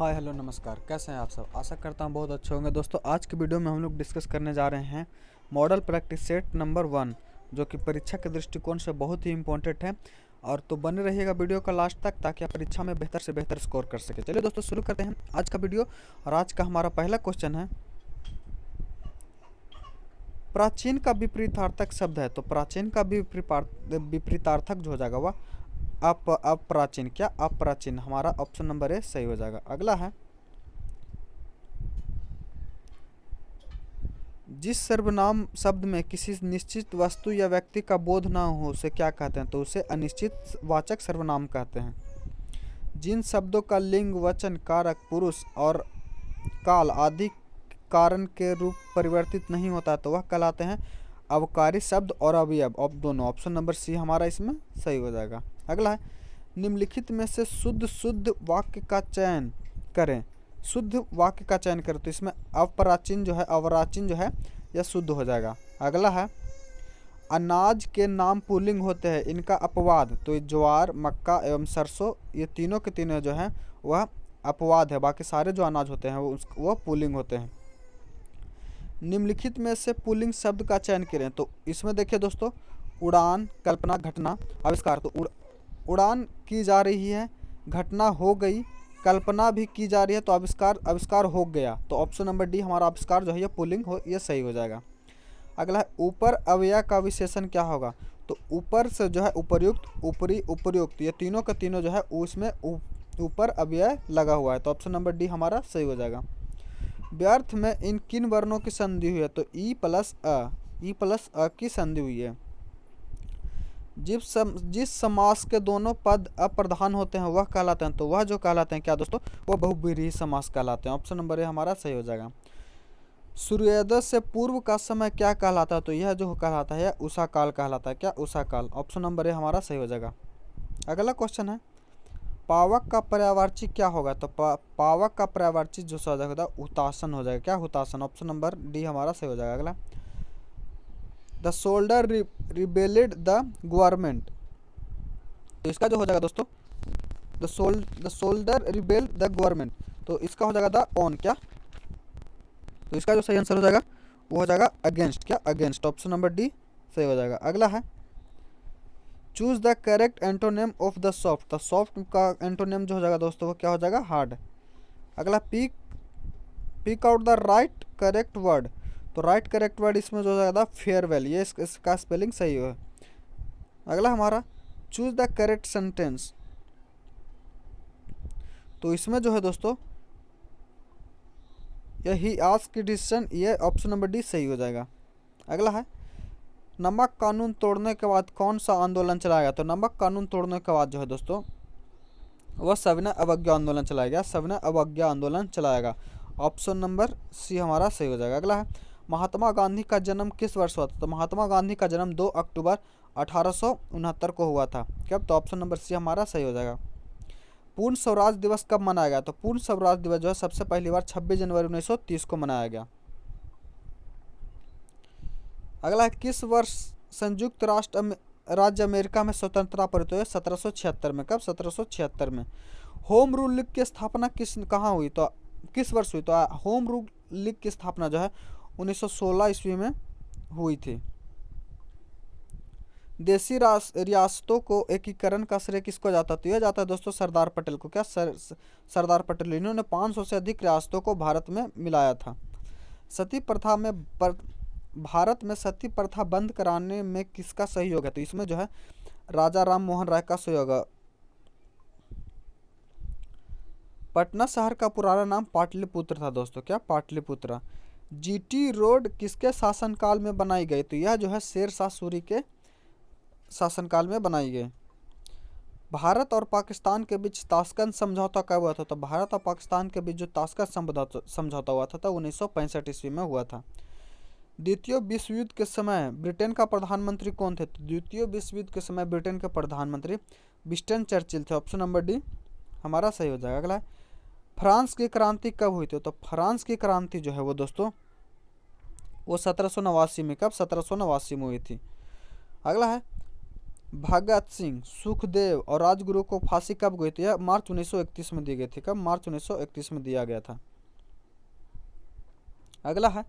Hi hello नमस्कार, कैसे हैं आप सब। आशा करता हूँ बहुत अच्छे होंगे। दोस्तों आज की वीडियो में हम लोग डिस्कस करने जा रहे हैं मॉडल प्रैक्टिस सेट नंबर 1, जो कि परीक्षा के दृष्टिकोण से बहुत ही इम्पोर्टेंट है। और तो बने रहिएगा वीडियो का लास्ट तक, ताकि आप परीक्षा में बेहतर से बेहतर स्कोर कर सके। चलिए दोस्तों शुरू करते हैं आज का वीडियो। और आज का हमारा पहला क्वेश्चन है, प्राचीन का विपरीतार्थक शब्द है। तो प्राचीन का विपरीतार्थक जो हो जाएगा वह अप्राचीन। क्या अप्राचीन? हमारा ऑप्शन नंबर ए सही हो जाएगा। अगला है, जिस सर्वनाम शब्द में किसी निश्चित वस्तु या व्यक्ति का बोध ना हो उसे क्या कहते हैं? तो उसे अनिश्चित वाचक सर्वनाम कहते हैं। जिन शब्दों का लिंग, वचन, कारक, पुरुष और काल आदि कारण के रूप परिवर्तित नहीं होता तो वह कहलाते हैं अवकारी शब्द और अवयव। अब दोनों, ऑप्शन नंबर सी हमारा इसमें सही हो जाएगा। अगला है, निम्नलिखित में से शुद्ध शुद्ध वाक्य का चयन करें। शुद्ध वाक्य का चयन करें, तो इसमें अप्राचीन जो है, अवराचीन जो है यह शुद्ध हो जाएगा। अगला है, अनाज के नाम पुल्लिंग होते हैं, इनका अपवाद। तो ज्वार, मक्का एवं सरसों ये तीनों के तीनों जो हैं वह अपवाद है। बाकी सारे जो अनाज होते हैं वो पुल्लिंग होते हैं। निम्नलिखित में से पुल्लिंग शब्द का चयन करें। तो इसमें देखिए दोस्तों, उड़ान, कल्पना, घटना, आविष्कार। तो उड़ान की जा रही है, घटना हो गई, कल्पना भी की जा रही है, तो आविष्कार हो गया। तो ऑप्शन नंबर डी हमारा आविष्कार जो है ये पुल्लिंग हो, ये सही हो जाएगा। अगला है, ऊपर अव्यय का विशेषण क्या होगा? तो ऊपर से जो है उपर्युक्त, ऊपरी, उपर्युक्त ये तीनों के तीनों जो है उसमें ऊपर अव्यय लगा हुआ है। तो ऑप्शन नंबर डी हमारा सही हो जाएगा। व्यर्थ में इन किन वर्णों की संधि हुई है? तो ई प्लस अ की संधि हुई है। जिस समास के दोनों पद अप्रधान होते हैं वह कहलाते हैं। तो वह जो कहलाते हैं क्या दोस्तों? वह बहुब्रीहि समास कहलाते हैं। ऑप्शन नंबर ए हमारा सही हो जाएगा। सूर्योदय से पूर्व का समय क्या कहलाता है? तो यह जो कहलाता है उषा काल कहलाता है। क्या? उषा काल। ऑप्शन नंबर ए हमारा सही हो जाएगा। अगला क्वेश्चन है, पावक का पर्यायवाची क्या होगा? तो पावक का पर्यायवाची जो हो जाएगा हुतासन हो जाएगा। क्या? हुतासन। ऑप्शन नंबर डी हमारा सही हो जाएगा। अगला, the soldier rebelled the government. तो इसका जो हो जाएगा दोस्तों, the soldier rebel the government. तो इसका हो जाएगा द ऑन। क्या? तो इसका जो सही आंसर हो जाएगा वो हो जाएगा अगेंस्ट। क्या? अगेंस्ट। ऑप्शन नंबर डी सही हो जाएगा। अगला है, choose the correct antonym of the soft. तो सॉफ्ट का एंटोनेम जो हो जाएगा दोस्तों वो क्या हो जाएगा? हार्ड। अगला, pick out the right correct word. तो राइट करेक्ट वर्ड इसमें जो हो जाएगा फेयरवेल, ये इसका स्पेलिंग सही है। अगला हमारा, चूज द करेक्ट सेंटेंस। तो इसमें जो है दोस्तों यही आज की डिसीजन, ये ऑप्शन नंबर डी सही हो जाएगा। अगला है, नमक कानून तोड़ने के बाद कौन सा आंदोलन चलाया गया? तो नमक कानून तोड़ने के बाद जो है दोस्तों वह सविनय अवज्ञा आंदोलन चलाया गया। सविनय अवज्ञा आंदोलन चलाएगा। ऑप्शन नंबर सी हमारा सही हो जाएगा। अगला है, महात्मा गांधी का जन्म किस वर्ष हुआ था? तो महात्मा गांधी का जन्म 2 अक्टूबर 1869 को हुआ था। कब? तो ऑप्शन नंबर सी हमारा सही हो जाएगा। पूर्ण स्वराज दिवस कब मनाया गया? तो पूर्ण स्वराज दिवस जो है सबसे पहली बार 26 जनवरी 1930 को मनाया गया। अगला है, किस वर्ष संयुक्त राज्य अमेरिका में स्वतंत्रता पारित हुई? 1776 में। कब? 1776 में। होम रूल लीग की स्थापना कहाँ हुई? तो किस वर्ष हुई? तो होम रूल लीग की स्थापना जो है 1916 ईस्वी में हुई थी। देशी रियासतों को एकीकरण का श्रेय किसको जाता? तो यह जाता है दोस्तों सरदार पटेल को। क्या? सरदार पटेल। इन्होंने 500 से अधिक रियासतों को भारत में मिलाया था। सती प्रथा में भारत में सती प्रथा बंद कराने में किसका सहयोग है? तो इसमें जो है राजा राम मोहन राय का सहयोग है। पटना शहर का पुराना नाम पाटलिपुत्र था दोस्तों। क्या? पाटलिपुत्र। जीटी रोड किसके शासनकाल में बनाई गई? तो यह जो है शेरशाह सूरी के शासनकाल में बनाई गई। भारत और पाकिस्तान के बीच ताशकंद समझौता कब हुआ था? तो भारत और पाकिस्तान के बीच जो ताशकंद समझौता हुआ था 1965 ईस्वी में हुआ था। द्वितीय विश्व युद्ध के समय ब्रिटेन का प्रधानमंत्री कौन थे? तो द्वितीय विश्व युद्ध के समय ब्रिटेन के प्रधानमंत्री विंस्टन चर्चिल थे। ऑप्शन नंबर डी हमारा सही हो जाएगा। अगला है, फ्रांस की क्रांति कब हुई थी? तो फ्रांस की क्रांति जो है वो दोस्तों वो 1789 में। कब? 1789 में हुई थी। अगला है, भगत सिंह, सुखदेव और राजगुरु को फांसी कब हुई थी? यह मार्च 1931 में दी गई थी। कब? मार्च 1931 में दिया गया था। अगला है,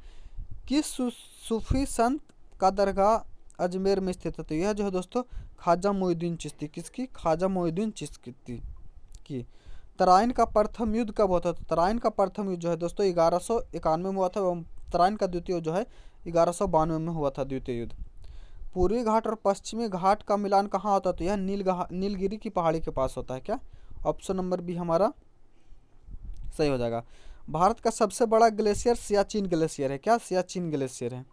किस सूफी संत का दरगाह अजमेर में स्थित है? तो यह जो है दोस्तों ख्वाजा मोइनुद्दीन चिश्ती। किसकी? ख्वाजा मोइनुद्दीन चिश्ती की। तराइन का प्रथम युद्ध कब होता था? तराइन का प्रथम युद्ध जो है दोस्तों 1191 में हुआ था एवं तराइन का द्वितीय जो है 1192 में हुआ था द्वितीय युद्ध। पूर्वी घाट और पश्चिमी घाट का मिलान कहाँ होता है? तो यह नीलगिरी की पहाड़ी के पास होता है। क्या? ऑप्शन नंबर बी हमारा सही हो जाएगा। भारत का सबसे बड़ा ग्लेशियर सियाचिन ग्लेशियर है। क्या? सियाचिन ग्लेशियर है।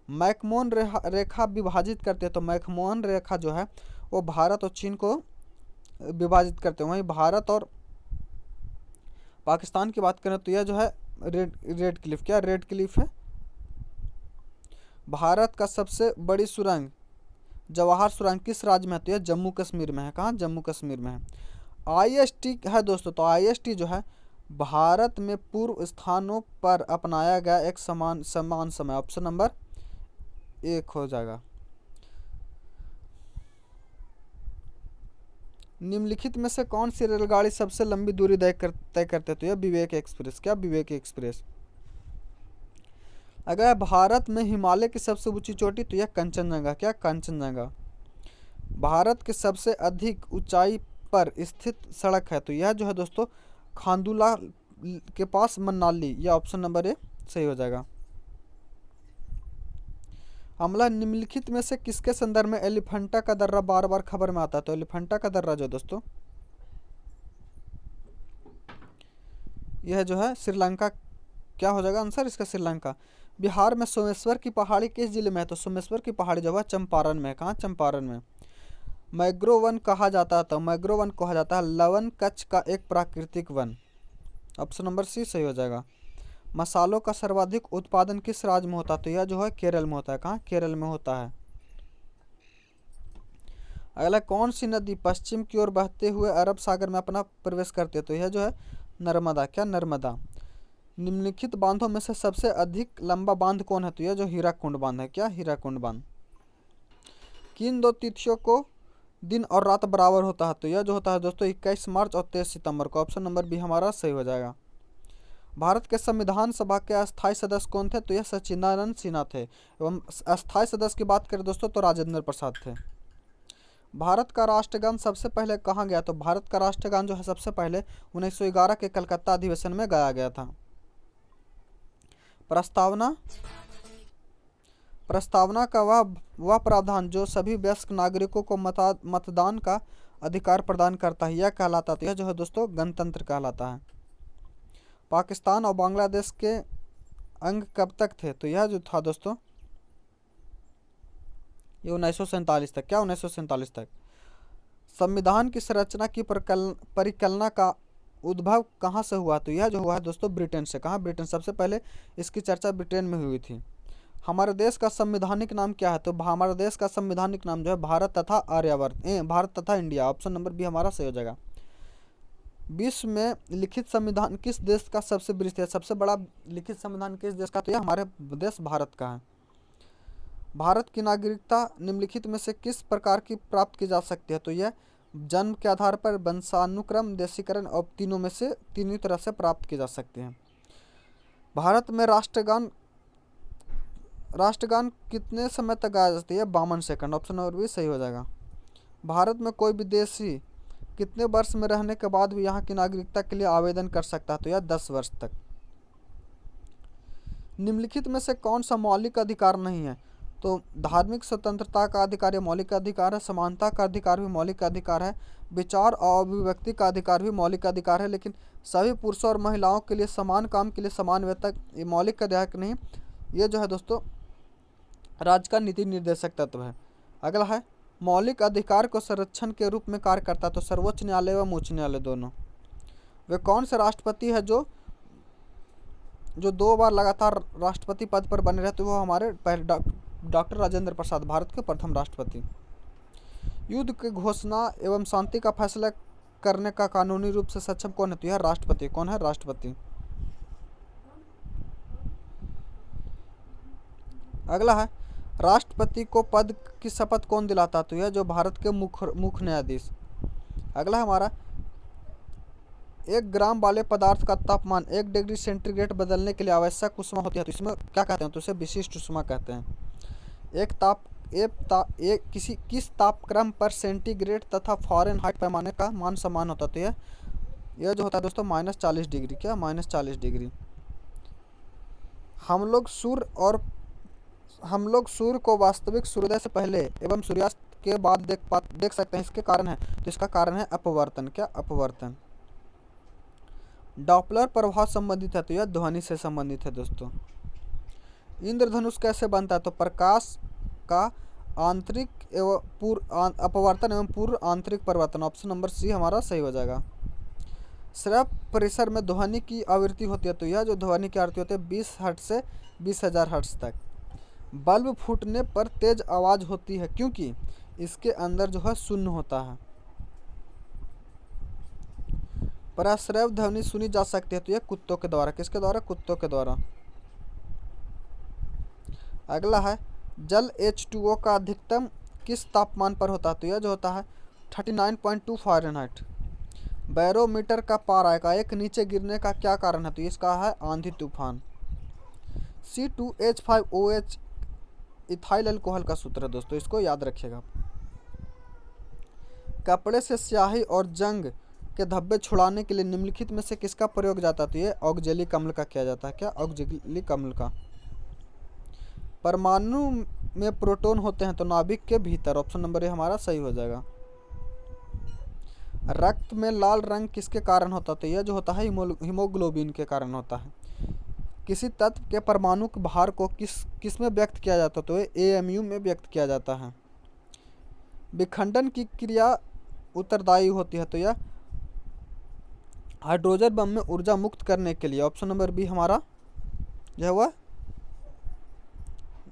मैकमोहन रेखा विभाजित करते हैं। तो मैकमोहन रेखा जो है वो भारत और चीन को विभाजित करते हैं। वहीं भारत और पाकिस्तान की बात करें तो यह जो है रेड क्लिफ। क्या? रेड क्लिफ है। भारत का सबसे बड़ी सुरंग जवाहर सुरंग किस राज्य में है? तो यह जम्मू कश्मीर में है। कहाँ? जम्मू कश्मीर में है। IST है दोस्तों। तो IST जो है भारत में पूर्व स्थानों पर अपनाया गया एक समान समय। ऑप्शन नंबर 1 हो जाएगा। निम्नलिखित में से कौन सी रेलगाड़ी सबसे लंबी दूरी तय करते? तो यह विवेक एक्सप्रेस। क्या? विवेक एक्सप्रेस। अगर भारत में हिमालय की सबसे ऊंची चोटी तो यह कंचनजंगा। क्या? कंचनजंगा। भारत के सबसे अधिक ऊंचाई पर स्थित सड़क है? तो यह जो है दोस्तों खांडूला के पास मनाली। यह ऑप्शन नंबर 1 सही हो जाएगा। अमला, निम्नलिखित में से किसके संदर्भ में एलिफेंटा का दर्रा बार बार खबर में आता है? तो एलिफेंटा का दर्रा जो दोस्तों यह जो है श्रीलंका। क्या हो जाएगा आंसर इसका? श्रीलंका। बिहार में सोमेश्वर की पहाड़ी किस जिले में है? तो सोमेश्वर की पहाड़ी जो है चंपारण में है। कहाँ? चंपारण में। मैग्रो वन कहा जाता है? तो मैग्रो वन कहा जाता है लवन कच्छ का एक प्राकृतिक वन। ऑप्शन नंबर सी सही हो जाएगा। मसालों का सर्वाधिक उत्पादन किस राज्य में होता है? तो यह जो है केरल में होता है। कहाँ? केरल में होता है। अगला, कौन सी नदी पश्चिम की ओर बहते हुए अरब सागर में अपना प्रवेश करती है? तो यह जो है नर्मदा। क्या? नर्मदा। निम्नलिखित बांधों में से सबसे अधिक लंबा बांध कौन है? तो यह जो हीराकुंड बांध है। क्या? हीराकुंड बांध। किन 2 तिथियों को दिन और रात बराबर होता है? तो यह जो होता है दोस्तों 21 मार्च और 23 सितंबर को। ऑप्शन नंबर बी हमारा सही हो जाएगा। भारत के संविधान सभा के अस्थायी सदस्य कौन थे? तो यह सच्चिदानंद सिन्हा थे। एवं अस्थायी सदस्य की बात करें दोस्तों तो राजेंद्र प्रसाद थे। भारत का राष्ट्रगान सबसे पहले कहाँ गया? तो भारत का राष्ट्रगान जो है सबसे पहले 1911 के कलकत्ता अधिवेशन में गाया गया था। प्रस्तावना का वह प्रावधान जो सभी वयस्क नागरिकों को मतदान का अधिकार प्रदान करता है, यह कहलाता है। यह जो है दोस्तों गणतंत्र कहलाता है। पाकिस्तान और बांग्लादेश के अंग कब तक थे? तो यह जो था दोस्तों ये 1947 तक। क्या? 1947 तक। संविधान की संरचना की परिकल्पना का उद्भव कहाँ से हुआ? तो यह जो हुआ है दोस्तों ब्रिटेन से। कहाँ? ब्रिटेन। सबसे पहले इसकी चर्चा ब्रिटेन में हुई थी। हमारे देश का संवैधानिक नाम क्या है? तो हमारे देश का संवैधानिक नाम जो है भारत तथा भारत तथा इंडिया। ऑप्शन नंबर बी हमारा सही हो जाएगा। विश्व में लिखित संविधान किस देश का सबसे विस्तृत है? सबसे बड़ा लिखित संविधान किस देश का? तो यह हमारे देश भारत का है। भारत की नागरिकता निम्नलिखित में से किस प्रकार की प्राप्त की जा सकती है? तो यह जन्म के आधार पर, वंशानुक्रम, देशीकरण और तीनों में से तीनों तरह से प्राप्त की जा सकती है। भारत में राष्ट्रगान कितने समय तक गाया जाता है? 52 सेकंड। ऑप्शन नंबर बी सही हो जाएगा। भारत में कोई विदेशी कितने वर्ष में रहने के बाद भी यहाँ की नागरिकता के लिए आवेदन कर सकता है? तो यह 10 वर्ष तक। निम्नलिखित में से कौन सा मौलिक अधिकार नहीं है? तो धार्मिक स्वतंत्रता का अधिकार यह मौलिक अधिकार है। समानता का अधिकार भी मौलिक अधिकार है। विचार और अभिव्यक्ति का अधिकार भी मौलिक अधिकार है। लेकिन सभी पुरुषों और महिलाओं के लिए समान काम के लिए समान वेतन ये मौलिक अधिकार नहीं। ये जो है दोस्तों राज्य का नीति निर्देशक तत्व है। अगला है, मौलिक अधिकार को संरक्षण के रूप में कार्य करता है। तो सर्वोच्च न्यायालय एवं उच्च न्यायालय दोनों। वे कौन से राष्ट्रपति है जो 2 बार लगातार राष्ट्रपति पद पर बने रहते? वो हमारे पहले डॉक्टर राजेंद्र प्रसाद, भारत के प्रथम राष्ट्रपति। युद्ध की घोषणा एवं शांति का फैसला करने का कानूनी रूप से सक्षम कौन है? तो यह राष्ट्रपति। कौन है? राष्ट्रपति। अगला है, राष्ट्रपति को पद की शपथ कौन दिलाता? तो यह जो भारत के मुख्य न्यायाधीश। अगला हमारा, 1 ग्राम वाले पदार्थ का तापमान 1 डिग्री सेंटीग्रेड बदलने के लिए आवश्यक ऊष्मा होती है, तो इसमें क्या कहते हैं? तो इसे विशिष्ट ऊष्मा कहते हैं। किस तापक्रम पर सेंटीग्रेड तथा फ़ारेनहाइट पैमाने का मान समान होता? तो यह जो होता है दोस्तों -40 डिग्री। क्या? -40 डिग्री। हम लोग सूर्य को वास्तविक सूर्योदय से पहले एवं सूर्यास्त के बाद देख सकते हैं। इसके कारण है, तो इसका कारण है अपवर्तन। क्या? अपवर्तन। डॉपलर प्रभाव संबंधित है, तो यह ध्वनि से संबंधित है दोस्तों। इंद्रधनुष कैसे बनता है? तो प्रकाश का आंतरिक एवं पूर्व अपवर्तन एवं पूर्व आंतरिक परिवर्तन। ऑप्शन नंबर सी हमारा सही हो जाएगा। श्रव्य परिसर में ध्वनि की आवृत्ति होती है, तो यह जो ध्वनि की आवृत्ति होती है 20 हर्ट्ज से 20,000 हर्ट्ज तक। बल्ब फूटने पर तेज आवाज़ होती है क्योंकि इसके अंदर जो है शून्य होता है। पराश्रव्य ध्वनि सुनी जा सकती है, तो यह कुत्तों के द्वारा। किसके द्वारा? कुत्तों के द्वारा। अगला है, जल H2O का अधिकतम किस तापमान पर होता है? तो यह जो होता है 39.2 फ़ारेनहाइट। बैरोमीटर का पारा एकाएक नीचे गिरने का क्या कारण है? तो इसका है आंधी तूफान। C2H5OH इथाइल अल्कोहल का सूत्र है दोस्तों, इसको याद रखिएगा। कपड़े से स्याही और जंग के धब्बे छुड़ाने के लिए निम्नलिखित में से किसका प्रयोग जाता है? तो ये ऑक्जेलिक अम्ल का किया जाता है। क्या? ऑक्जेलिक अम्ल का। परमाणु में प्रोटॉन होते हैं, तो नाभिक के भीतर। ऑप्शन नंबर ए हमारा सही हो जाएगा। रक्त में लाल रंग किसके कारण होता है? तो यह जो होता है हीमोग्लोबिन के कारण होता है। किसी तत्व के परमाणु के भार को किस में व्यक्त किया जाता है? तो AMU में व्यक्त किया जाता है। विखंडन की क्रिया उत्तरदायी होती है, तो यह हाइड्रोजन बम में ऊर्जा मुक्त करने के लिए। ऑप्शन नंबर बी हमारा जो है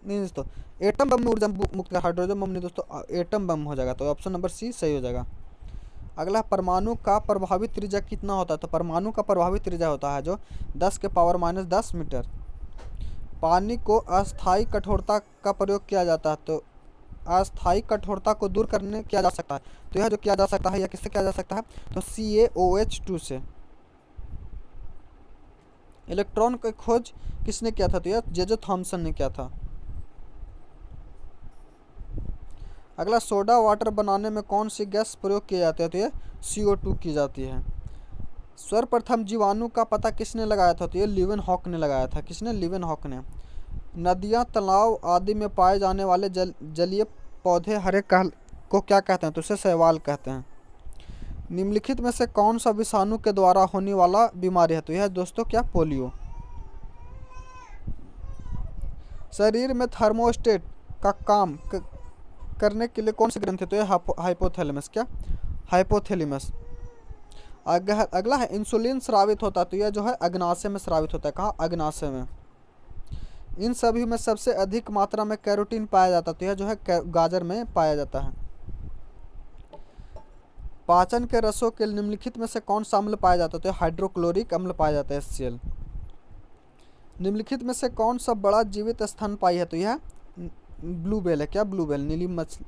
नहीं दोस्तों, एटम बम में ऊर्जा मुक्त, हाइड्रोजन बम नहीं दोस्तों, एटम बम हो जाएगा। तो ऑप्शन नंबर सी सही हो जाएगा। अगला, परमाणु का प्रभावित त्रिज्या कितना होता है? तो परमाणु का प्रभावित त्रिज्या होता है जो 10 के पावर -10 मीटर। पानी को अस्थायी कठोरता का प्रयोग किया जाता है, तो अस्थायी कठोरता को दूर करने किया जा सकता है, तो यह जो किया जा सकता है, यह किससे किया जा सकता है? तो CaOH2 से। इलेक्ट्रॉन की खोज किसने किया था? तो यह जे थॉमसन ने किया था। अगला, सोडा वाटर बनाने में कौन सी गैस प्रयोग की जाती है? तो ये CO2 की जाती है। सर्वप्रथम जीवाणु का पता किसने लगाया था? तो ये लीवेनहॉक ने लगाया था। किसने? लीवेनहॉक ने। नदियाँ, तालाब आदि में पाए जाने वाले जलीय पौधे हरे को क्या कहते हैं? तो उसे शैवाल कहते हैं। निम्नलिखित में से कौन सा विषाणु के द्वारा होने वाला बीमारी है? तो यह दोस्तों क्या? पोलियो। शरीर में थर्मोस्टेट का काम करने के लिए कौन सी ग्रंथि? तो यह हाइपोथैलेमस। क्या? हाइपोथैलेमस। अगला है, इंसुलिन स्रावित होता है, तो यह जो है अग्नाशय में स्रावित होता है। कहाँ? अग्नाशय में। इन सभी में सबसे अधिक मात्रा में कैरोटीन पाया जाता है, तो यह जो है गाजर में पाया जाता है। पाचन के रसों के निम्नलिखित में से कौन सा अम्ल पाया जाता है? तो हाइड्रोक्लोरिक अम्ल पाया जाता है, HCl। निम्नलिखित में से कौन सा बड़ा जीवित स्तनपायी है? तो यह ब्लू व्हेल है। क्या? ब्लू व्हेल, नीली मछली।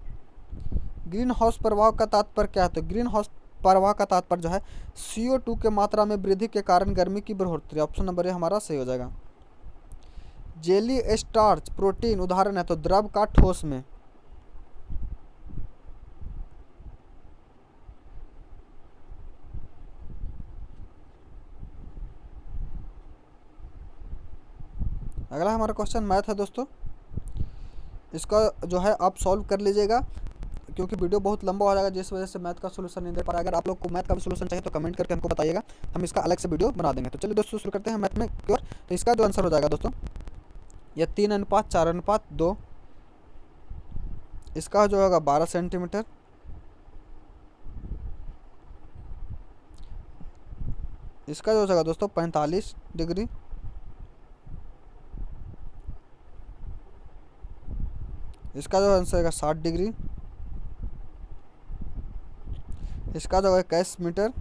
ग्रीन हाउस प्रभाव का तात्पर्य क्या है? तो ग्रीन हाउस प्रभाव का तात्पर्य जो है CO2 के मात्रा में वृद्धि के कारण गर्मी की बढ़ोतरी। ऑप्शन नंबर ए हमारा सही हो जाएगा। जेली स्टार्च प्रोटीन उदाहरण है, तो द्रव का ठोस में। अगला हमारा क्वेश्चन मैथ है दोस्तों, इसका जो है आप सॉल्व कर लीजिएगा क्योंकि वीडियो बहुत लंबा हो जाएगा, जिस वजह से मैथ का सोल्यूशन नहीं दे पा रहा। अगर आप लोग को मैथ का भी सोल्यूशन चाहिए तो कमेंट करके हमको बताइएगा, हम इसका अलग से वीडियो बना देंगे। तो चलिए दोस्तों शुरू करते हैं मैथ में क्योर। तो इसका जो आंसर हो जाएगा दोस्तों, यह 3:4:2। इसका जो होगा 12 सेंटीमीटर। इसका जो हो जाएगा दोस्तों 45 डिग्री। इसका जो आंसर है 60 डिग्री। इसका जो है 21 मीटर।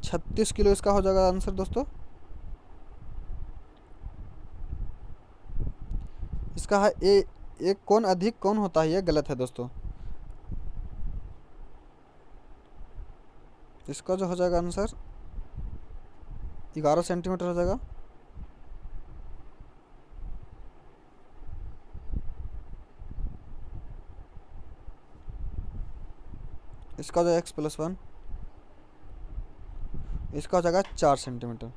36 किलो इसका हो जाएगा आंसर दोस्तों। इसका है ए, एक कोण अधिक कोण होता है, ये गलत है दोस्तों। इसका जो हो जाएगा आंसर 11 सेंटीमीटर हो जाएगा। इसका जो x+1, इसका हो जाएगा 4 सेंटीमीटर।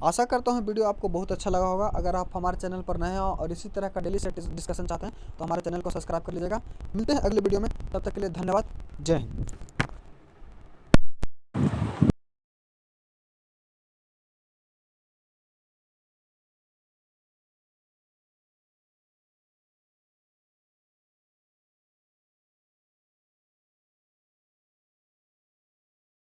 आशा करता हूँ वीडियो आपको बहुत अच्छा लगा होगा। अगर आप हमारे चैनल पर नए हो और इसी तरह का डेली सेट डिस्कशन चाहते हैं तो हमारे चैनल को सब्सक्राइब कर लीजिएगा। मिलते हैं अगले वीडियो में, तब तक के लिए धन्यवाद। जय हिंद।